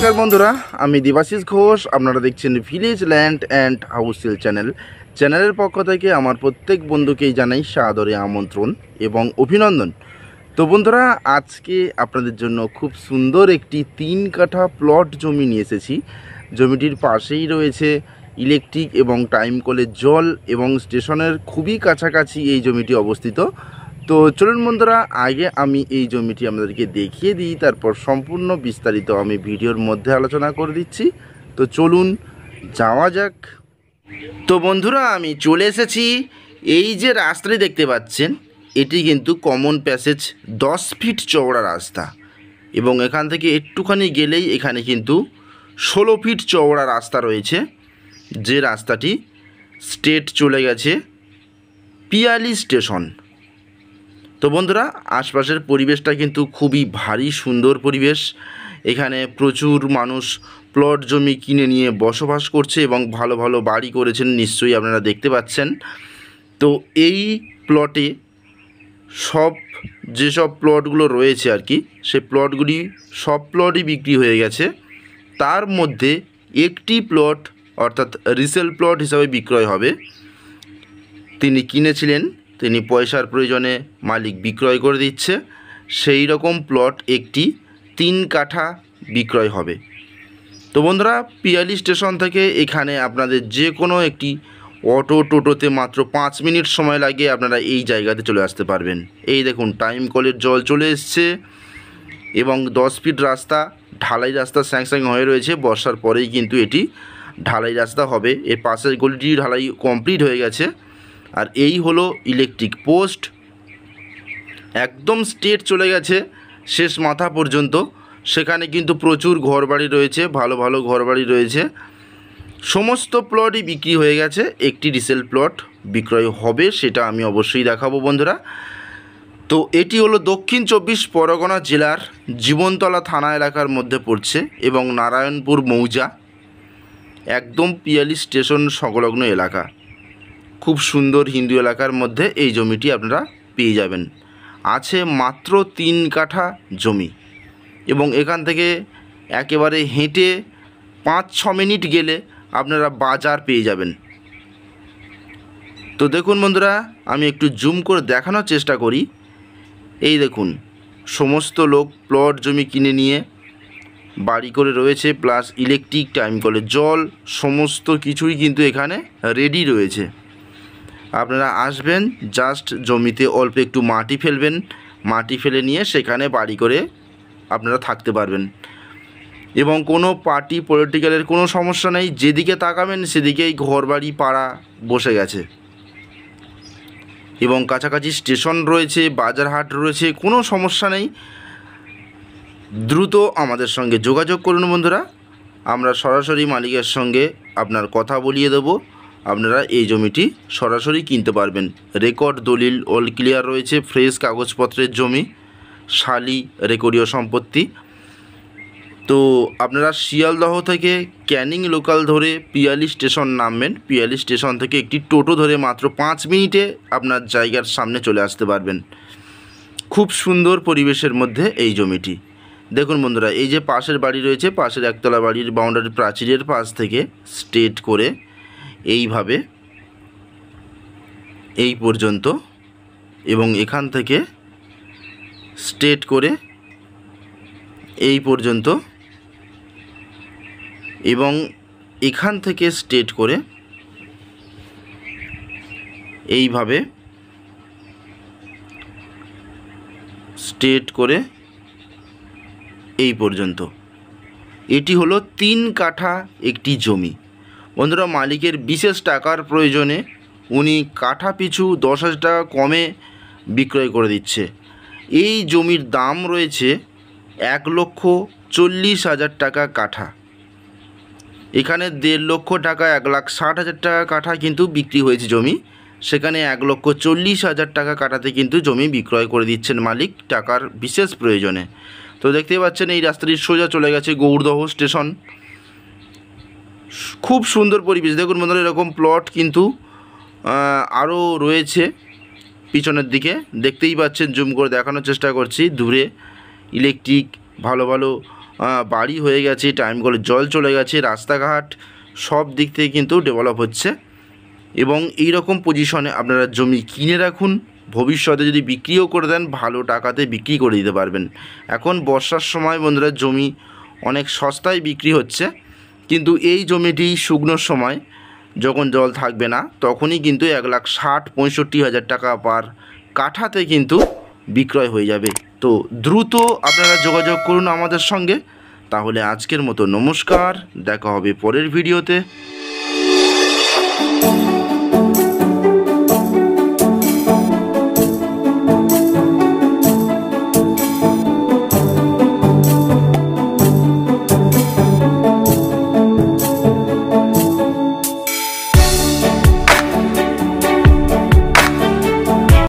নমস্কার বন্ধুরা, আমি দেবাশিস ঘোষ। আপনারা দেখছেন village land and house sale চ্যানেলের পক্ষ থেকে আমার প্রত্যেক বন্ধুকেই জানাই সাদরে আমন্ত্রণ এবং অভিনন্দন। তো বন্ধুরা, আজকে আপনাদের জন্য খুব সুন্দর একটি 3 কাঠা প্লট জমি নিয়ে এসেছি। জমিটির পাশেই রয়েছে ইলেকট্রিক এবং টাইম কলের জল এবং স্টেশনের খুবই কাছাকাছি এই জমিটি অবস্থিত। তো চলুন বন্ধুরা, আগে আমি এই জমিটি আপনাদেরকে দেখিয়ে দিই, তারপর সম্পূর্ণ বিস্তারিত আমি ভিডিওর মধ্যে আলোচনা করে দিচ্ছি। তো চলুন যাওয়া যাক। তো বন্ধুরা, আমি চলে এসেছি। এই যে রাস্তাটি দেখতে পাচ্ছেন, এটি কিন্তু কমন প্যাসেজ 10 ফিট চওড়া রাস্তা, এবং এখান থেকে একটুখানি গেলেই এখানে কিন্তু 16 ফিট চওড়া রাস্তা রয়েছে, যে রাস্তাটি স্ট্রেট চলে গেছে পিয়ালি স্টেশন। তো বন্ধুরা, আশপাশের পরিবেশটা কিন্তু খুবই ভারী সুন্দর পরিবেশ। এখানে প্রচুর মানুষ প্লট জমি কিনে নিয়ে বসবাস করছে এবং ভালো ভালো বাড়ি করেছেন, নিশ্চয়ই আপনারা দেখতে পাচ্ছেন। তো এই প্লটে যেসব প্লটগুলো রয়েছে আর কি, সে প্লটগুলি সব প্লটই বিক্রি হয়ে গেছে। তার মধ্যে একটি প্লট অর্থাৎ রিসেল প্লট হিসাবে বিক্রয় হবে। তিনি কিনেছিলেন, তিনি পয়সার প্রয়োজনে মালিক বিক্রয় করে দিচ্ছে। সেই রকম প্লট একটি 3 কাঠা বিক্রয় হবে। তো বন্ধুরা, পিয়ালি স্টেশন থেকে এখানে আপনাদের যে কোনো একটি অটো টোটোতে মাত্র 5 মিনিট সময় লাগে, আপনারা এই জায়গাতে চলে আসতে পারবেন। এই দেখুন, টাইম কলের জল চলে এসছে এবং 10 ফিট রাস্তা, ঢালাই রাস্তা স্যাংস্যাং হয়ে রয়েছে। বর্ষার পরেই কিন্তু এটি ঢালাই রাস্তা হবে। এর পাশের গলিটি ঢালাই কমপ্লিট হয়ে গেছে। আর এই হলো ইলেকট্রিক পোস্ট, একদম স্ট্রেট চলে গেছে শেষ মাথা পর্যন্ত। সেখানে কিন্তু প্রচুর ঘরবাড়ি রয়েছে, ভালো ভালো ঘরবাড়ি রয়েছে। সমস্ত প্লটই বিক্রি হয়ে গেছে, একটি রিসেল প্লট বিক্রয় হবে, সেটা আমি অবশ্যই দেখাবো বন্ধুরা। তো এটি হলো দক্ষিণ 24 পরগনা জেলার জীবনতলা থানা এলাকার মধ্যে পড়ছে এবং নারায়ণপুর মৌজা, একদম পিয়ালি স্টেশন সংলগ্ন এলাকা। খুব সুন্দর হিন্দু এলাকার মধ্যে এই জমিটি আপনারা পেয়ে যাবেন। আছে মাত্র 3 কাঠা জমি, এবং এখান থেকে একেবারে হেঁটে 5-6 মিনিট গেলে আপনারা বাজার পেয়ে যাবেন। তো দেখুন বন্ধুরা, আমি একটু জুম করে দেখানোর চেষ্টা করি। এই দেখুন, সমস্ত লোক প্লট জমি কিনে নিয়ে বাড়ি করে রয়েছে, প্লাস ইলেকট্রিক টাইম কলের জল সমস্ত কিছুই কিন্তু এখানে রেডি রয়েছে। আপনারা আসবেন, জাস্ট জমিতে অল্প একটু মাটি ফেলবেন, মাটি ফেলে নিয়ে সেখানে বাড়ি করে আপনারা থাকতে পারবেন। এবং কোনো পার্টি পলিটিক্যালের কোনো সমস্যা নেই, যেদিকে তাকাবেন সেদিকেই ঘরবাড়ি পাড়া বসে গেছে। এবং কাছাকাছি স্টেশন রয়েছে, বাজার হাট রয়েছে, কোনো সমস্যা নেই। দ্রুত আমাদের সঙ্গে যোগাযোগ করুন বন্ধুরা, আমরা সরাসরি মালিকের সঙ্গে আপনার কথা বলিয়ে দেব। আপনারা এই জমিটি সরাসরি কিনতে পারবেন। রেকর্ড দলিল অল ক্লিয়ার রয়েছে, ফ্রেশ কাগজপত্রের জমি, শালি রেকর্ডীয় সম্পত্তি। তো আপনারা শিয়ালদহ থেকে ক্যানিং লোকাল ধরে পিয়ালি স্টেশন নামবেন। পিয়ালি স্টেশন থেকে একটি টোটো ধরে মাত্র 5 মিনিটে আপনার জায়গার সামনে চলে আসতে পারবেন। খুব সুন্দর পরিবেশের মধ্যে এই জমিটি। দেখুন বন্ধুরা, এই যে পাশের বাড়ি রয়েছে, পাশের একতলা বাড়ির বাউন্ডারি প্রাচীরের পাশ থেকে স্ট্রেট করে এইভাবে এই পর্যন্ত, এবং এখান থেকে স্ট্রেট করে এই পর্যন্ত, এবং এখান থেকে স্ট্রেট করে এইভাবে স্ট্রেট করে এই পর্যন্ত। এটি হলো 3 কাঠা একটি জমি। বন্ধুরা, মালিকের বিশেষ টাকার প্রয়োজনে উনি কাঠা পিছু 10,000 টাকা কমে বিক্রয় করে দিচ্ছে। এই জমির দাম রয়েছে 1,40,000 টাকা কাঠা। এখানে 1.5 লক্ষ টাকা 1,60,000 টাকা কাঠা কিন্তু বিক্রি হয়েছে জমি, সেখানে 1,40,000 টাকা কাঠাতে কিন্তু জমি বিক্রয় করে দিচ্ছেন মালিক টাকার বিশেষ প্রয়োজনে। তো দেখতেই পাচ্ছেন, এই রাস্তাটি সোজা চলে গেছে গৌরদহ স্টেশন। খুব সুন্দর পরিবেশ। দেখুন বন্ধুরা, এরকম প্লট কিন্তু আরও রয়েছে পিছনের দিকে, দেখতেই পাচ্ছেন। জুম করে দেখানোর চেষ্টা করছি। দূরে ইলেকট্রিক ভালো ভালো বাড়ি হয়ে গেছে, টাইম কলে জল চলে গেছে, রাস্তাঘাট সব দিক থেকে কিন্তু ডেভেলপ হচ্ছে। এবং এই রকম পজিশনে আপনারা জমি কিনে রাখুন, ভবিষ্যতে যদি বিক্রিও করে দেন ভালো টাকাতে বিক্রি করে দিতে পারবেন। এখন বর্ষার সময় বন্ধুরা জমি অনেক সস্তায় বিক্রি হচ্ছে, কিন্তু এই জমিটি শুকনোর সময় যখন জল থাকবে না তখনই কিন্তু 1,60,65,000 টাকা পার কাঠাতে কিন্তু বিক্রয় হয়ে যাবে। তো দ্রুত আপনারা যোগাযোগ করুন আমাদের সঙ্গে। তাহলে আজকের মতো নমস্কার, দেখা হবে পরের ভিডিওতে।